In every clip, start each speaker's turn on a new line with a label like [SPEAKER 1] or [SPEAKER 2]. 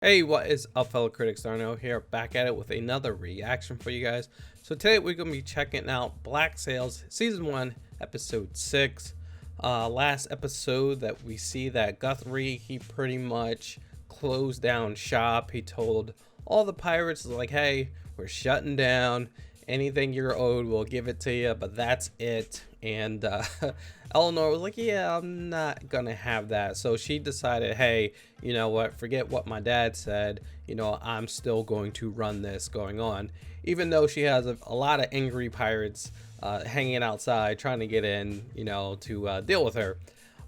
[SPEAKER 1] Hey, what is up, fellow critics? Darno here, back at it with another reaction for you guys. So today we're going to be checking out Black Sails Season 1, Episode 6. Last episode that we see that Guthrie, he pretty much closed down shop. He told all the pirates, like, hey, we're shutting down. Anything you're owed, we'll give it to you, but that's it. And Eleanor was like, yeah, I'm not gonna have that. So she decided, hey, you know what, forget what my dad said, you know, I'm still going to run this going on, even though she has a lot of angry pirates hanging outside trying to get in, you know, to deal with her.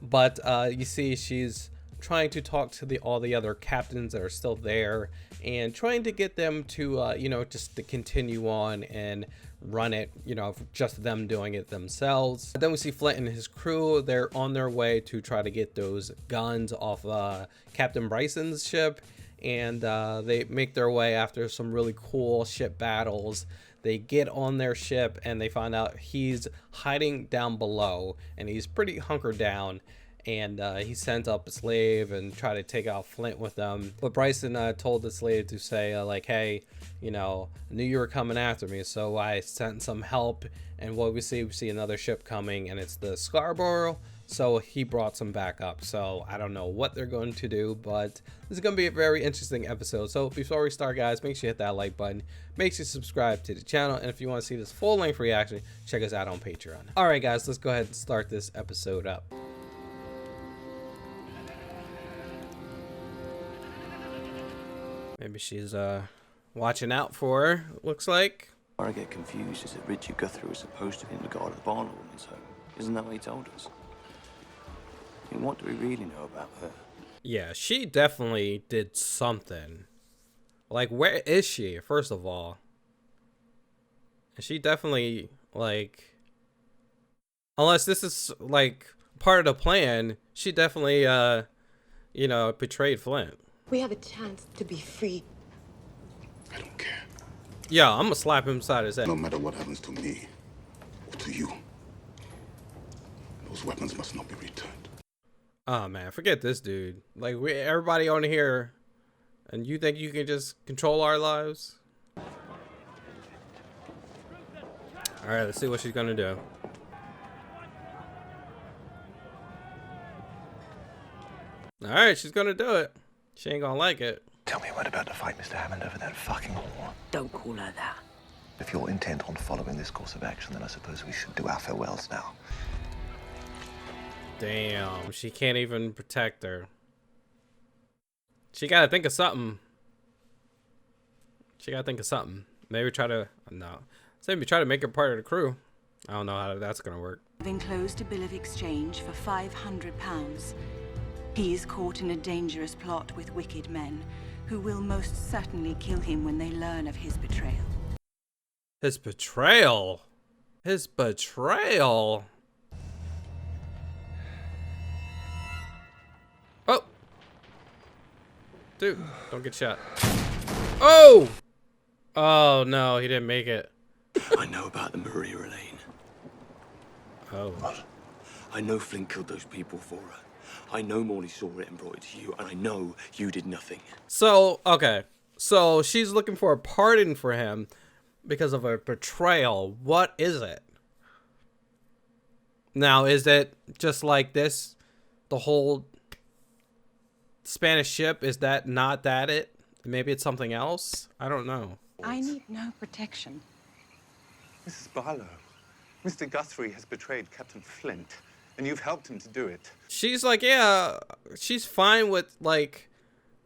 [SPEAKER 1] But you see, she's trying to talk to all the other captains that are still there and trying to get them to you know, just to continue on and run it, you know, just them doing it themselves. Then we see Flint and his crew. They're on their way to try to get those guns off Captain Bryson's ship, and they make their way after some really cool ship battles. They get on their ship and they find out he's hiding down below, and he's pretty hunkered down. And he sent up a slave and tried to take out Flint with them. But Bryson told the slave to say, like, hey, you know, I knew you were coming after me, so I sent some help. And what we see another ship coming, and it's the Scarborough. So he brought some back up. So I don't know what they're going to do, but this is going to be a very interesting episode. So before we start, guys, make sure you hit that like button. Make sure you subscribe to the channel. And if you want to see this full-length reaction, check us out on Patreon. All right, guys, let's go ahead and start this episode up. Maybe she's watching out for her, looks like.
[SPEAKER 2] Where I get confused is that Richard Guthrie was supposed to be in the guard of the Bonny woman's home. Isn't that what he told us? I mean, what do we really know about her?
[SPEAKER 1] Yeah, she definitely did something. Like, where is she, first of all? She definitely, like, unless this is, like, part of the plan, she definitely, you know, betrayed Flint.
[SPEAKER 3] We have a chance to be free.
[SPEAKER 4] I don't care.
[SPEAKER 1] Yeah, I'm gonna slap him inside his head.
[SPEAKER 4] No matter what happens to me or to you, those weapons must not be returned.
[SPEAKER 1] Oh man, forget this dude. Like, everybody on here, and you think you can just control our lives? All right, let's see what she's gonna do. All right, she's gonna do it. She ain't gonna like it.
[SPEAKER 5] Tell me when about to fight Mr. Hammond over that fucking war.
[SPEAKER 3] Don't call her that.
[SPEAKER 5] If you're intent on following this course of action, then I suppose we should do our farewells now.
[SPEAKER 1] Damn, she can't even protect her. She gotta think of something. Maybe try to, no. Maybe try to make her part of the crew. I don't know how that's gonna work.
[SPEAKER 6] Having closed a bill of exchange for £500. He's caught in a dangerous plot with wicked men, who will most certainly kill him when they learn of his betrayal.
[SPEAKER 1] His betrayal? His betrayal? Oh! Dude, don't get shot. Oh! Oh no, he didn't make it.
[SPEAKER 2] I know about the Maria Elaine.
[SPEAKER 1] Oh.
[SPEAKER 2] What? I know Flint killed those people for her. I know Morley saw it and brought it to you, and I know you did nothing.
[SPEAKER 1] So, okay. So, she's looking for a pardon for him because of a betrayal. What is it? Now, is it just like this? The whole Spanish ship? Is that not that it? Maybe it's something else? I don't know.
[SPEAKER 6] I need no protection.
[SPEAKER 7] Mrs. Barlow, Mr. Guthrie has betrayed Captain Flint, and you've helped him to do it.
[SPEAKER 1] She's like, yeah, she's fine with, like,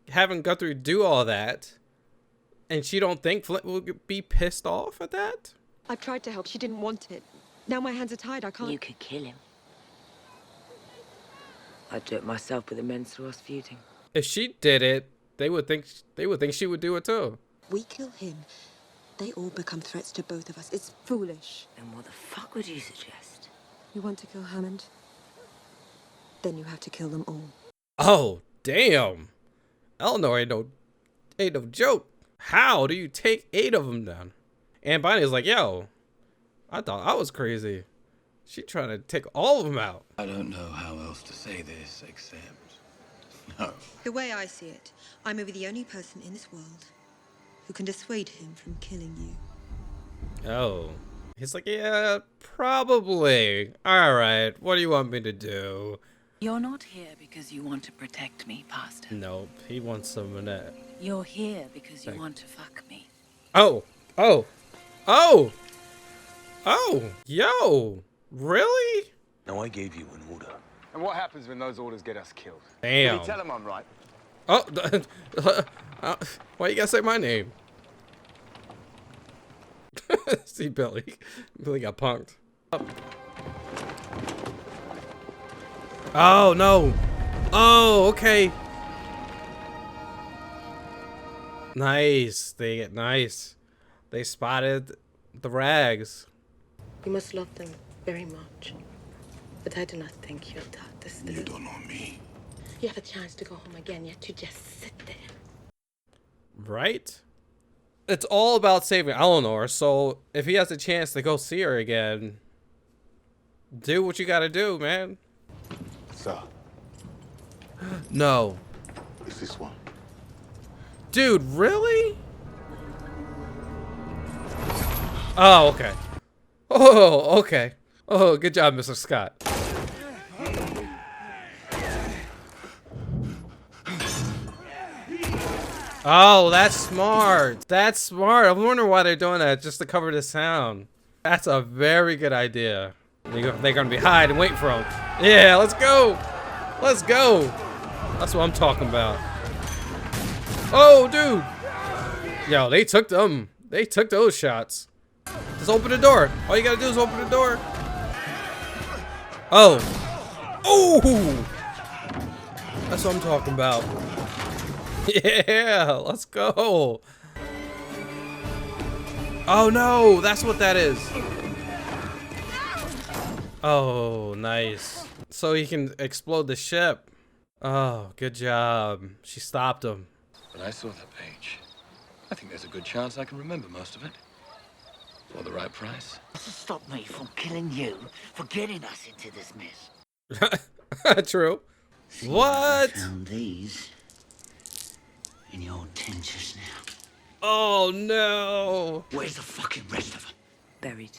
[SPEAKER 1] having Guthrie do all that. And she don't think Flint will be pissed off at that?
[SPEAKER 3] I've tried to help. She didn't want it. Now my hands are tied. I can't.
[SPEAKER 8] You could kill him. I'd do it myself, but the men saw us feuding.
[SPEAKER 1] If she did it, they would think she would do it too.
[SPEAKER 3] We kill him. They all become threats to both of us. It's foolish.
[SPEAKER 8] Then what the fuck would you suggest?
[SPEAKER 3] You want to kill Hammond? Then you have to kill them all.
[SPEAKER 1] Oh, damn. Eleanor ain't no joke. How do you take 8 of them down? And Bonny's like, yo, I thought I was crazy. She trying to take all of them out.
[SPEAKER 9] I don't know how else to say this except
[SPEAKER 4] No.
[SPEAKER 3] The way I see it, I may be the only person in this world who can dissuade him from killing you.
[SPEAKER 1] Oh. He's like, yeah, probably. All right, what do you want me to do?
[SPEAKER 6] You're not here because you want to protect me, Pastor.
[SPEAKER 1] Nope, he wants some of that.
[SPEAKER 6] You're here because you want to fuck me.
[SPEAKER 1] Oh, oh, oh, oh, yo, really?
[SPEAKER 5] Now, I gave you an order.
[SPEAKER 9] And what happens when those orders get us killed?
[SPEAKER 1] Damn.
[SPEAKER 9] Will you tell them I'm right?
[SPEAKER 1] Oh, why you gotta say my name? See, Billy got punked. Oh, no. Oh, okay. Nice. They get nice. They spotted the rags.
[SPEAKER 8] You must love them very much. But I do not think you're taught this.
[SPEAKER 4] You don't know me.
[SPEAKER 8] You have a chance to go home again, yet you just sit there.
[SPEAKER 1] Right? It's all about saving Eleanor, so if he has a chance to go see her again, do what you gotta do, man.
[SPEAKER 4] Sir,
[SPEAKER 1] No.
[SPEAKER 4] it's this one.
[SPEAKER 1] Dude, really? Oh, okay. Oh, okay. Oh, good job, Mr. Scott. Oh, that's smart. That's smart. I'm wondering why they're doing that, just to cover the sound. That's a very good idea. They're gonna be hiding and waiting for him. Yeah, let's go. Let's go. That's what I'm talking about. Oh, dude. Yo, they took them. They took those shots. Just open the door. All you gotta do is open the door. Oh. Oh. That's what I'm talking about. Yeah, let's go. Oh no, that's what that is. Oh, nice. So he can explode the ship. Oh, good job. She stopped him.
[SPEAKER 2] When I saw that page, I think there's a good chance I can remember most of it. For the right price.
[SPEAKER 10] Stop me from killing you for getting us into this mess.
[SPEAKER 1] True.
[SPEAKER 10] See,
[SPEAKER 1] What?
[SPEAKER 10] I found these in your tin just now.
[SPEAKER 1] Oh no.
[SPEAKER 10] Where's the fucking rest of them?
[SPEAKER 8] Buried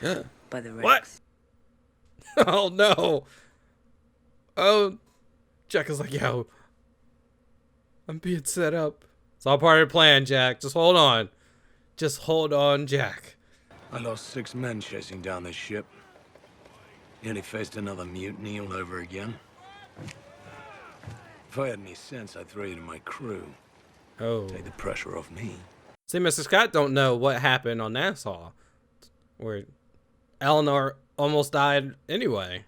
[SPEAKER 1] Yeah.
[SPEAKER 8] by the
[SPEAKER 1] What?
[SPEAKER 8] wrecks.
[SPEAKER 1] Oh no. Oh, Jack is like, yo, I'm being set up. It's all part of the plan, Jack. Just hold on. Just hold on, Jack.
[SPEAKER 2] I lost 6 men chasing down this ship. Nearly faced another mutiny all over again. If I had any sense, I'd throw you to my crew.
[SPEAKER 1] Oh.
[SPEAKER 2] Take the pressure off me.
[SPEAKER 1] See, Mr. Scott don't know what happened on Nassau, where Eleanor almost died anyway.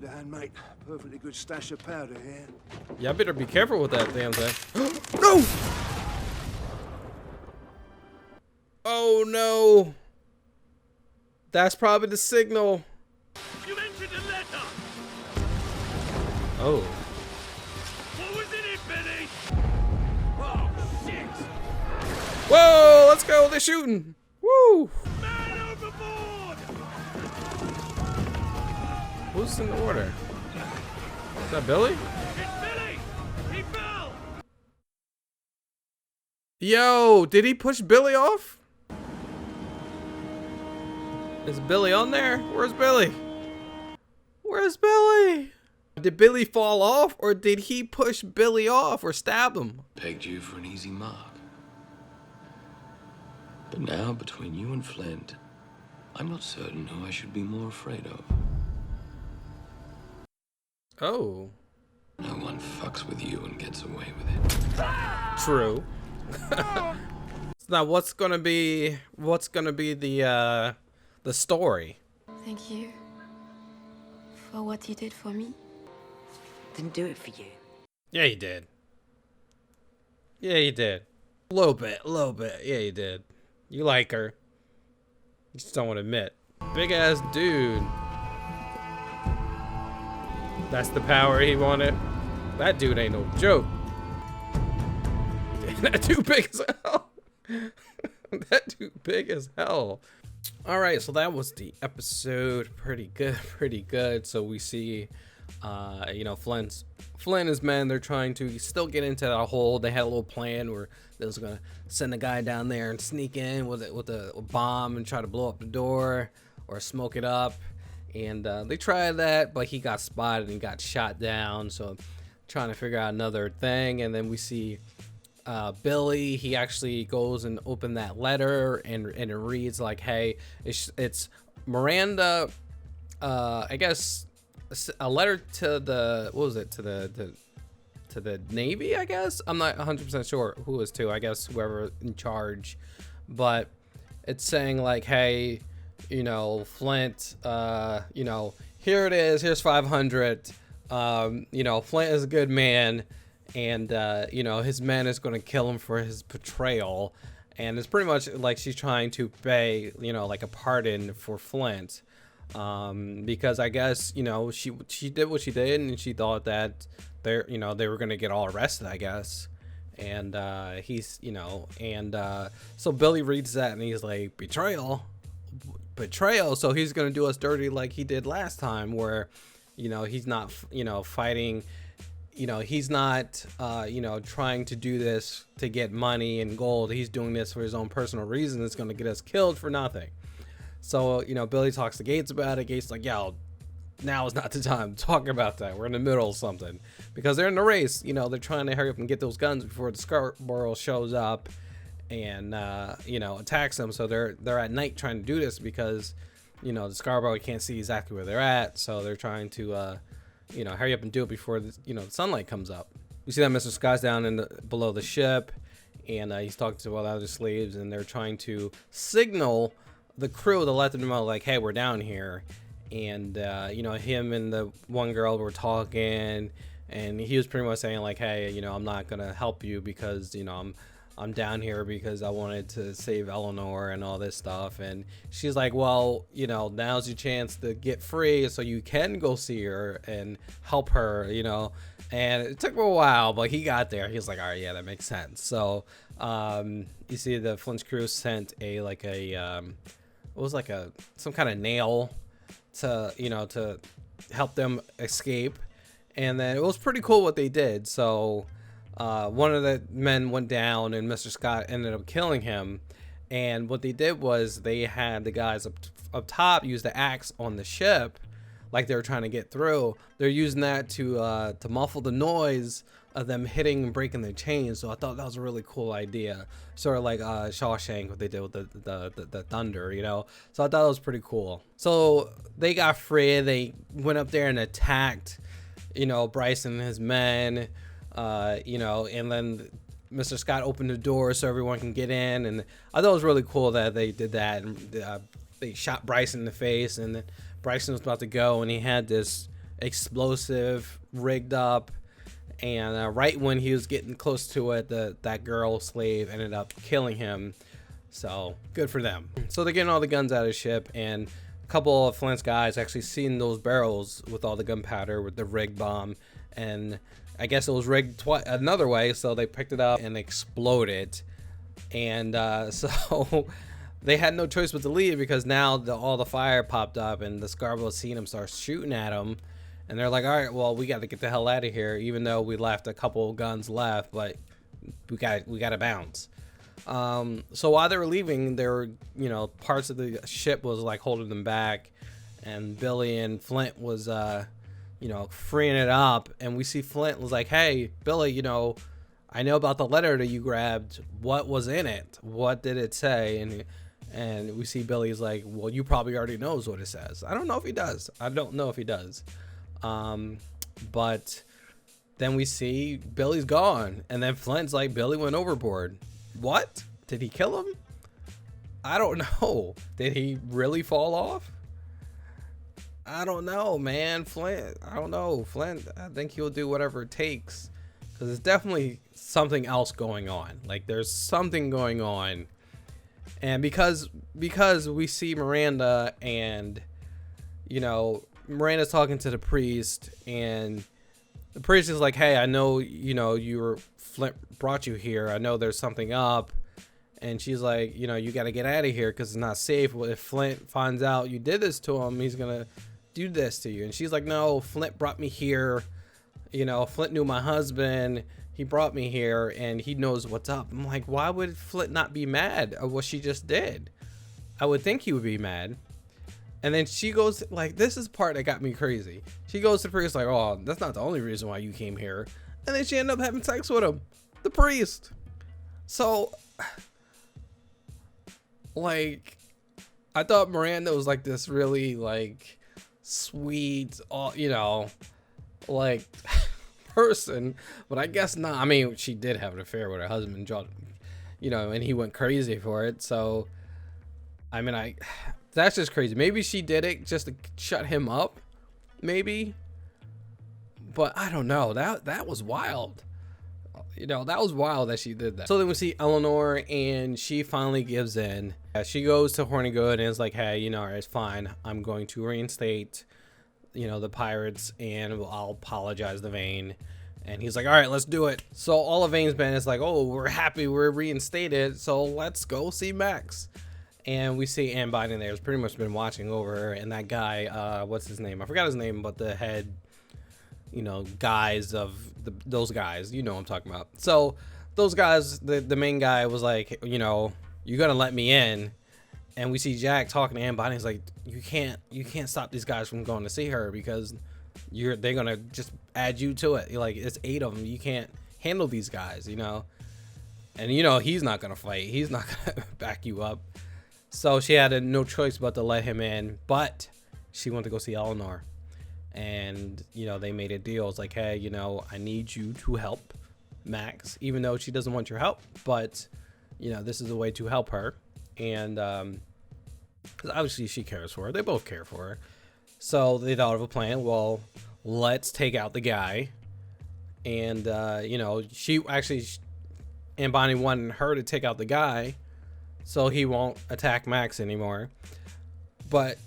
[SPEAKER 11] Hand, mate. Perfectly good stash of powder here.
[SPEAKER 1] Yeah, I better be careful with that damn thing. No! Oh no! That's probably the signal.
[SPEAKER 12] You mentioned a letter.
[SPEAKER 1] Oh.
[SPEAKER 12] What was in it, Benny? Oh shit!
[SPEAKER 1] Whoa! Let's go! They're shooting. Woo!
[SPEAKER 12] Man overboard!
[SPEAKER 1] Who's in the order? Is that Billy?
[SPEAKER 12] It's Billy! He fell!
[SPEAKER 1] Yo, did he push Billy off? Is Billy on there? Where's Billy? Where's Billy? Did Billy fall off, or did he push Billy off or stab him?
[SPEAKER 2] Pegged you for an easy mark. But now, between you and Flint, I'm not certain who I should be more afraid of.
[SPEAKER 1] Oh.
[SPEAKER 2] No one fucks with you and gets away with it.
[SPEAKER 1] True. Now, what's gonna be the story?
[SPEAKER 3] Thank you for what you did for me.
[SPEAKER 8] Didn't do it for you.
[SPEAKER 1] Yeah, he did. Yeah, he did. A little bit. Yeah, he did. You like her. You just don't want to admit. Big ass dude. That's the power he wanted. That dude ain't no joke. That dude big as hell. That dude big as hell. All right, so that was the episode. Pretty good. So we see You know, Flint and his men, they're trying to still get into that hole. They had a little plan where they was gonna send a guy down there and sneak in with a bomb and try to blow up the door or smoke it up. And they tried that, but he got spotted and got shot down. So trying to figure out another thing. And then we see Billy. He actually goes and open that letter, and it reads like, hey, it's Miranda, I guess a letter to the, what was it, to the Navy, I guess. I'm not 100% sure who it was to. I guess whoever in charge, but it's saying like, hey, you know, Flint, you know, here it is, here's 500. You know, Flint is a good man, and you know, his man is going to kill him for his betrayal. And it's pretty much like she's trying to pay, you know, like a pardon for Flint, because I guess, you know, she did what she did, and she thought that they're, you know, they were going to get all arrested, I guess. And he's, you know, and so Billy reads that and he's like, betrayal. So he's going to do us dirty like he did last time, where, you know, he's not, you know, fighting, you know, he's not, you know, trying to do this to get money and gold. He's doing this for his own personal reasons. It's going to get us killed for nothing. So, you know, Billy talks to Gates about it. Gates like, yo, now is not the time to talk about that. We're in the middle of something, because they're in the race. You know, they're trying to hurry up and get those guns before the Scarborough shows up and, you know, attacks them. So they're at night trying to do this because, you know, the Scarborough can't see exactly where they're at. So they're trying to, you know, hurry up and do it before the, you know, the sunlight comes up. We see that Mr. Scott's down in below the ship, and he's talking to all the other slaves, and they're trying to signal the crew to let them know, like, hey, we're down here. And you know, him and the one girl were talking, and he was pretty much saying like, hey, you know, I'm not gonna help you because, you know, I'm down here because I wanted to save Eleanor and all this stuff. And she's like, well, you know, now's your chance to get free so you can go see her and help her, you know. And it took him a while, but he got there. He was like, all right, yeah, that makes sense. So you see the Flint's crew sent a like a it was like some kind of nail to, you know, to help them escape. And then it was pretty cool what they did. So one of the men went down, and Mr. Scott ended up killing him. And what they did was they had the guys up top use the axe on the ship, like they were trying to get through. They're using that to muffle the noise of them hitting and breaking their chains. So I thought that was a really cool idea, sort of like Shawshank, what they did with the thunder, you know. So I thought it was pretty cool. So they got free. They went up there and attacked, you know, Bryson and his men, you know, and then Mr. Scott opened the door so everyone can get in. And I thought it was really cool that they did that. And they shot Bryson in the face, and then Bryson was about to go, and he had this explosive rigged up. And right when he was getting close to it, that girl slave ended up killing him. So good for them. So they're getting all the guns out of the ship, and a couple of Flint's guys actually seen those barrels with all the gunpowder with the rigged bomb, and I guess it was rigged another way, so they picked it up and exploded. And so they had no choice but to leave, because now all the fire popped up, and the Scarborough seen them start shooting at them. And they're like, all right, well, we got to get the hell out of here, even though we left a couple guns left, but we got to bounce. So while they were leaving, there were, you know, parts of the ship was like holding them back, and Billy and Flint was, you know, freeing it up. And we see Flint was like, hey, Billy, you know, I know about the letter that you grabbed. What was in it? What did it say? And we see Billy's like, well, you probably already knows what it says. I don't know if he does. But then we see Billy's gone, and then Flint's like, Billy went overboard. What? Did he kill him? I don't know. Did he really fall off? I don't know, man. Flint, I don't know. Flint, I think he'll do whatever it takes, because there's definitely something else going on. Like, there's something going on. And because we see Miranda, and, you know, Miranda's talking to the priest, and the priest is like, hey, I know, you know, Flint brought you here. I know there's something up. And she's like, you know, you got to get out of here because it's not safe. Well, if Flint finds out you did this to him, he's going to do this to you? And she's like, no, Flint brought me here. You know, Flint knew my husband. He brought me here and he knows what's up. I'm like, why would Flint not be mad at what she just did? I would think he would be mad. And then she goes, like, this is the part that got me crazy. She goes to the priest like, oh, that's not the only reason why you came here. And then she ended up having sex with him, the priest. So, like, I thought Miranda was like this really like sweet, you know, like person, but I guess not. I mean, she did have an affair with her husband, John, you know, and he went crazy for it. So, I mean, that's just crazy. Maybe she did it just to shut him up, maybe. But I don't know. That was wild. You know, that was wild that she did that. So then we see Eleanor, and she finally gives in. She goes to Hornigood and is like, hey, you know, it's fine. I'm going to reinstate, you know, the pirates, and I'll apologize to Vane. And he's like, all right, let's do it. So all of Vane's been is like, oh, we're happy we're reinstated, so let's go see Max. And we see Anne Bonny there has pretty much been watching over her, and that guy, what's his name? I forgot his name, but the head, you know, guys of those guys, you know what I'm talking about. So those guys, the main guy was like, you know, you're gonna let me in. And we see Jack talking to Anne Bonny. He's like, you can't stop these guys from going to see her because they're gonna just add you to it. You're like, it's 8 of them. You can't handle these guys, you know. And you know he's not gonna fight. He's not gonna back you up. So she had no choice but to let him in. But she wanted to go see Eleanor. And, you know, they made a deal. It's like, hey, you know, I need you to help Max, even though she doesn't want your help. But, you know, this is a way to help her. And, because obviously she cares for her. They both care for her. So they thought of a plan. Well, let's take out the guy. And, you know, Anne Bonny wanted her to take out the guy so he won't attack Max anymore. But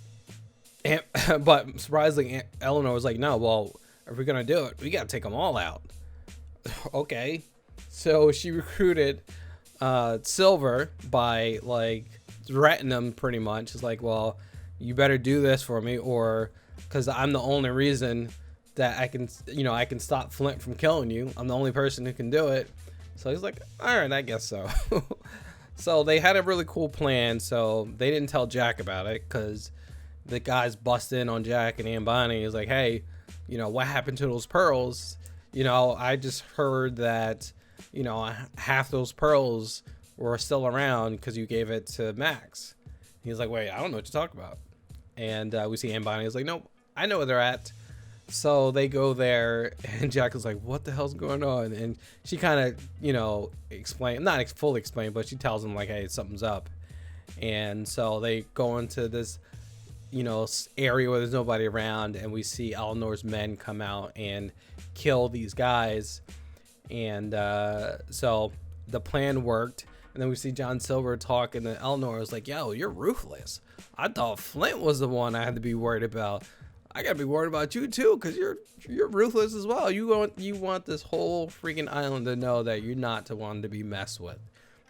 [SPEAKER 1] surprisingly, Eleanor was like, no, well, if we're gonna do it, we gotta take them all out. Okay. So she recruited Silver by like threatening him pretty much. It's like, well, you better do this for me, or because I'm the only reason that I can stop Flint from killing you. I'm the only person who can do it. So he's like, all right, I guess so. So they had a really cool plan. So they didn't tell Jack about it because the guys bust in on Jack and Anne Bonny. He's like, hey, you know, what happened to those pearls? You know, I just heard that, you know, half those pearls were still around because you gave it to Max. He's like, wait, I don't know what you're talking about. And we see Anne Bonny is like, nope, I know where they're at. So they go there, and Jack is like, what the hell's going on? And she kind of, you know, not fully explain, but she tells him like, hey, something's up. And so they go into this, you know, area where there's nobody around, and we see Eleanor's men come out and kill these guys. And so the plan worked. And then we see John Silver talking to Eleanor. Is like, yo, you're ruthless. I thought Flint was the one I had to be worried about. I gotta be worried about you too, because you're ruthless as well. You want this whole freaking island to know that you're not the one to be messed with,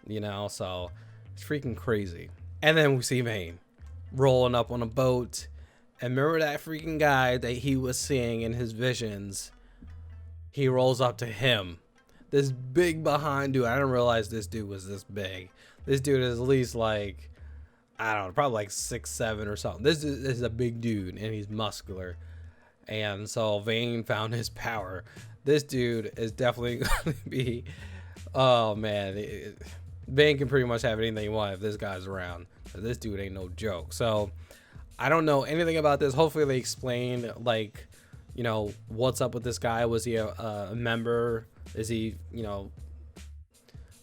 [SPEAKER 1] you know. So it's freaking crazy. And then we see Vane rolling up on a boat, and remember that freaking guy that he was seeing in his visions? He rolls up to him, this big behind dude. I didn't realize this dude was this big. This dude is at least like, I don't know, probably like 6'7" or something. This is a big dude, and he's muscular. And so Vane found his power. This dude is definitely going to be, oh man, Vane can pretty much have anything he wants if this guy's around. But this dude ain't no joke. So I don't know anything about this. Hopefully they explain, like, you know, what's up with this guy. Was he a member? Is he, you know,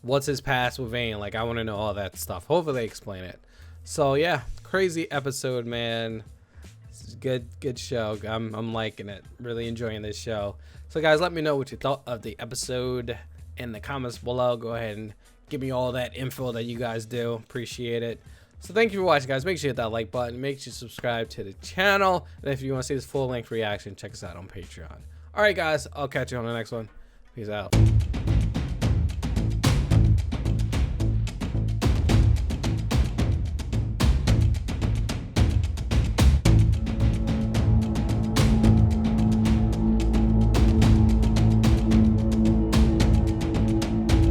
[SPEAKER 1] what's his past with Vane? Like, I want to know all that stuff. Hopefully they explain it. So yeah, crazy episode, man. It's a good show. I'm liking it. Really enjoying this show. So guys, let me know what you thought of the episode in the comments below. Go ahead and give me all that info that you guys do. Appreciate it. So thank you for watching, guys. Make sure you hit that like button. Make sure you subscribe to the channel. And if you want to see this full-length reaction, check us out on Patreon. All right, guys. I'll catch you on the next one. Peace out.